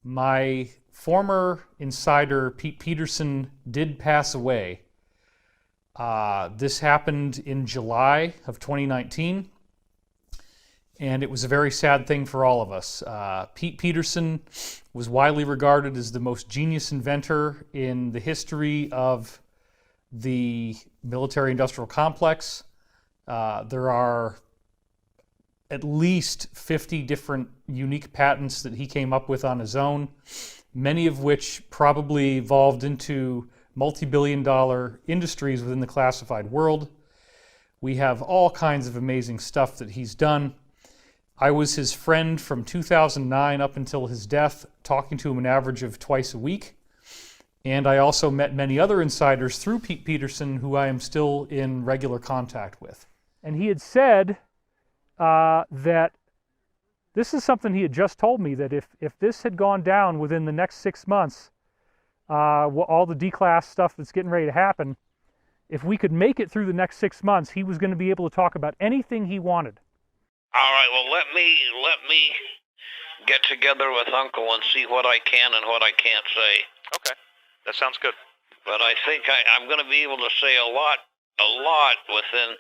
My former insider, Pete Peterson, did pass away. This happened in July of 2019, and it was a very sad thing for all of us. Pete Peterson was widely regarded as the most genius inventor in the history of the military-industrial complex. There are at least 50 different unique patents that he came up with on his own, many of which probably evolved into multi-billion-dollar industries within the classified world. We have all kinds of amazing stuff that he's done. I was his friend from 2009 up until his death, talking to him an average of twice a week. And I also met many other insiders through Pete Peterson who I am still in regular contact with. And he had said that this is something he had just told me, that if this had gone down within the next 6 months, all the declass stuff that's getting ready to happen, if we could make it through the next 6 months, he was going to be able to talk about anything he wanted. All right, well, let me get together with Uncle and see what I can and what I can't say. Okay, that sounds good. But I think I'm going to be able to say a lot within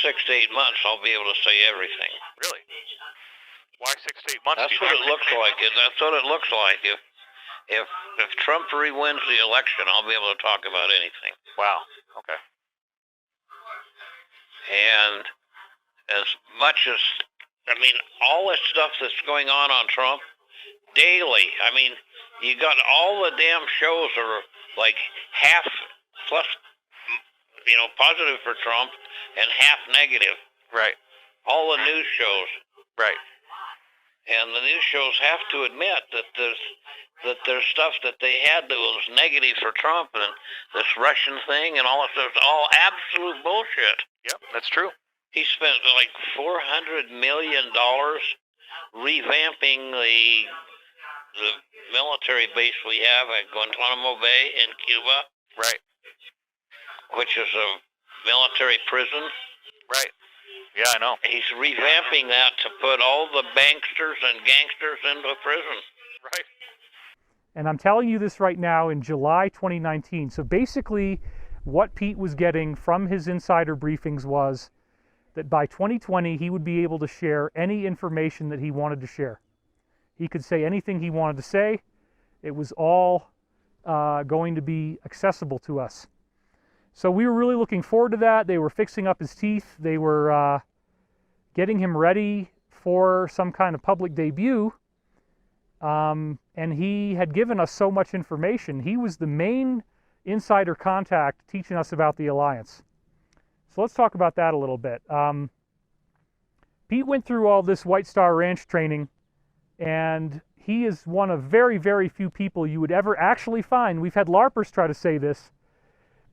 6 to 8 months. I'll be able to say everything. Really? Why 6 to 8 months? That's what it looks like. That's what it looks like. If Trump re-wins the election, I'll be able to talk about anything. Wow. Okay. And as much as, all this stuff that's going on Trump, daily, you got all the damn shows are like half plus, positive for Trump and half negative. Right. All the news shows. Right. And the news shows have to admit that there's stuff that they had that was negative for Trump, and this Russian thing and all that stuff, all absolute bullshit. Yep, that's true. He spent like $400 million revamping the military base we have at Guantanamo Bay in Cuba. Right. Which is a military prison. Right. Yeah, I know. He's revamping that to put all the banksters and gangsters into prison. Right. And I'm telling you this right now in July 2019. So basically, what Pete was getting from his insider briefings was that by 2020, he would be able to share any information that he wanted to share. He could say anything he wanted to say. It was all going to be accessible to us. So we were really looking forward to that. They were fixing up his teeth. They were getting him ready for some kind of public debut. And he had given us so much information. He was the main insider contact teaching us about the alliance. So let's talk about that a little bit. Pete went through all this White Star Ranch training, and he is one of very, very few people you would ever actually find. We've had LARPers try to say this,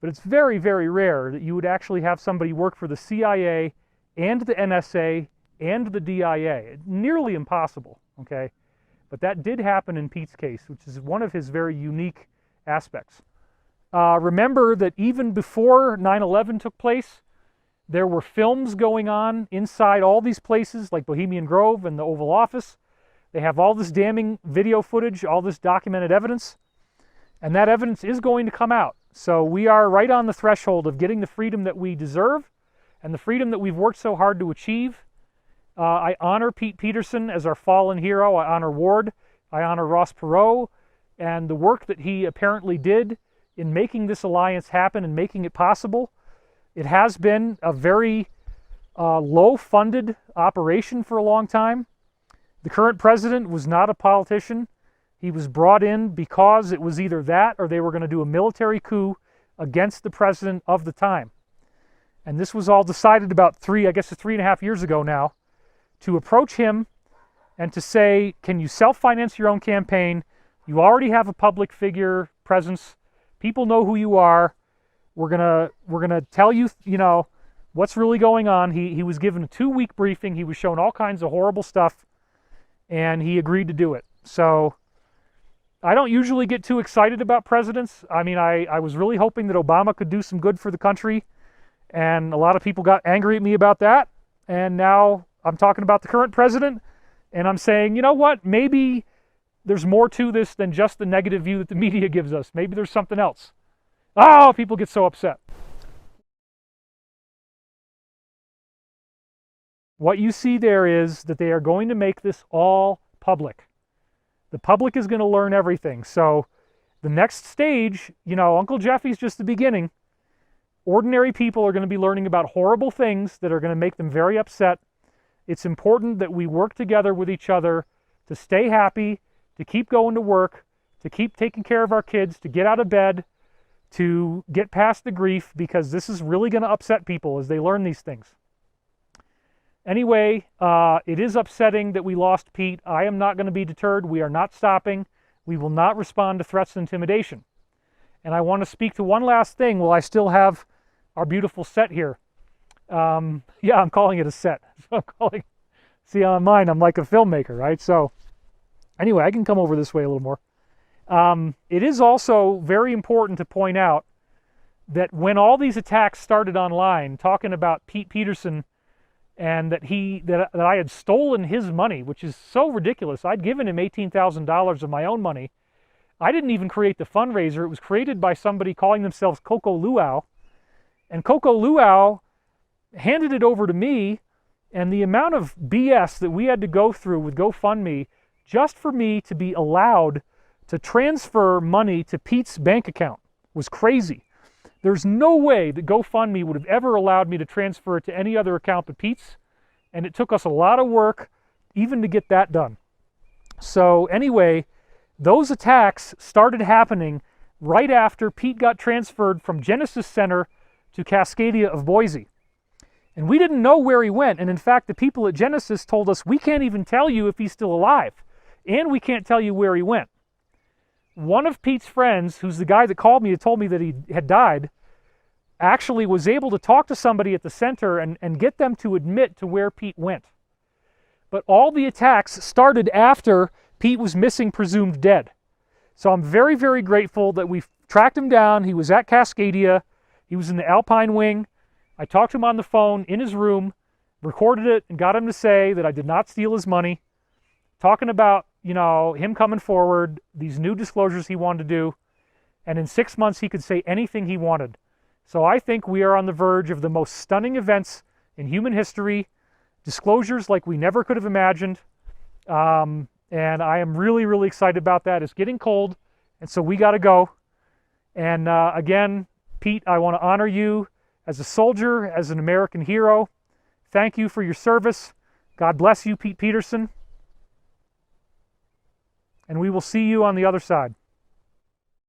but it's very, very rare that you would actually have somebody work for the CIA and the NSA and the DIA. Nearly impossible, okay? But that did happen in Pete's case, which is one of his very unique aspects. Remember that even before 9/11 took place, there were films going on inside all these places like Bohemian Grove and the Oval Office. They have all this damning video footage, all this documented evidence, and that evidence is going to come out. So we are right on the threshold of getting the freedom that we deserve and the freedom that we've worked so hard to achieve. I honor Pete Peterson as our fallen hero. I honor Ward. I honor Ross Perot and the work that he apparently did in making this alliance happen and making it possible. It has been a very low-funded operation for a long time. The current president was not a politician. He was brought in because it was either that or they were going to do a military coup against the president of the time. And this was all decided about 3.5 years ago now, to approach him and to say, can you self-finance your own campaign? You already have a public figure presence. People know who you are. We're gonna tell you, what's really going on. He was given a 2-week briefing. He was shown all kinds of horrible stuff, and he agreed to do it. So I don't usually get too excited about presidents. I was really hoping that Obama could do some good for the country, and a lot of people got angry at me about that. And now I'm talking about the current president, and I'm saying, you know what? Maybe there's more to this than just the negative view that the media gives us. Maybe there's something else. Oh, people get so upset. What you see there is that they are going to make this all public. The public is going to learn everything. So the next stage, you know, Uncle Jeffy's just the beginning. Ordinary people are going to be learning about horrible things that are going to make them very upset. It's important that we work together with each other to stay happy, to keep going to work, to keep taking care of our kids, to get out of bed, to get past the grief, because this is really going to upset people as they learn these things. Anyway, it is upsetting that we lost Pete. I am not going to be deterred. We are not stopping. We will not respond to threats and intimidation. And I want to speak to one last thing while I still have our beautiful set here. Yeah, I'm calling it a set. See, on mine, I'm like a filmmaker, right? So anyway, I can come over this way a little more. It is also very important to point out that when all these attacks started online, talking about Pete Peterson and that I had stolen his money, which is so ridiculous. I'd given him $18,000 of my own money. I didn't even create the fundraiser. It was created by somebody calling themselves Coco Luau. And Coco Luau handed it over to me, and the amount of BS that we had to go through with GoFundMe just for me to be allowed to transfer money to Pete's bank account was crazy. There's no way that GoFundMe would have ever allowed me to transfer it to any other account but Pete's, and it took us a lot of work even to get that done. So anyway, those attacks started happening right after Pete got transferred from Genesis Center to Cascadia of Boise. And we didn't know where he went, and in fact, the people at Genesis told us, we can't even tell you if he's still alive, and we can't tell you where he went. One of Pete's friends, who's the guy that called me and told me that he had died, actually was able to talk to somebody at the center and get them to admit to where Pete went. But all the attacks started after Pete was missing, presumed dead. So I'm very, very grateful that we tracked him down. He was at Cascadia. He was in the Alpine Wing. I talked to him on the phone in his room, recorded it, and got him to say that I did not steal his money, talking about, you know, him coming forward, these new disclosures he wanted to do, and in 6 months he could say anything he wanted. So I think we are on the verge of the most stunning events in human history, disclosures like we never could have imagined, and I am really, really excited about that. It's getting cold, and so we got to go. And again, Pete, I want to honor you as a soldier, as an American hero. Thank you for your service. God bless you, Pete Peterson. And we will see you on the other side.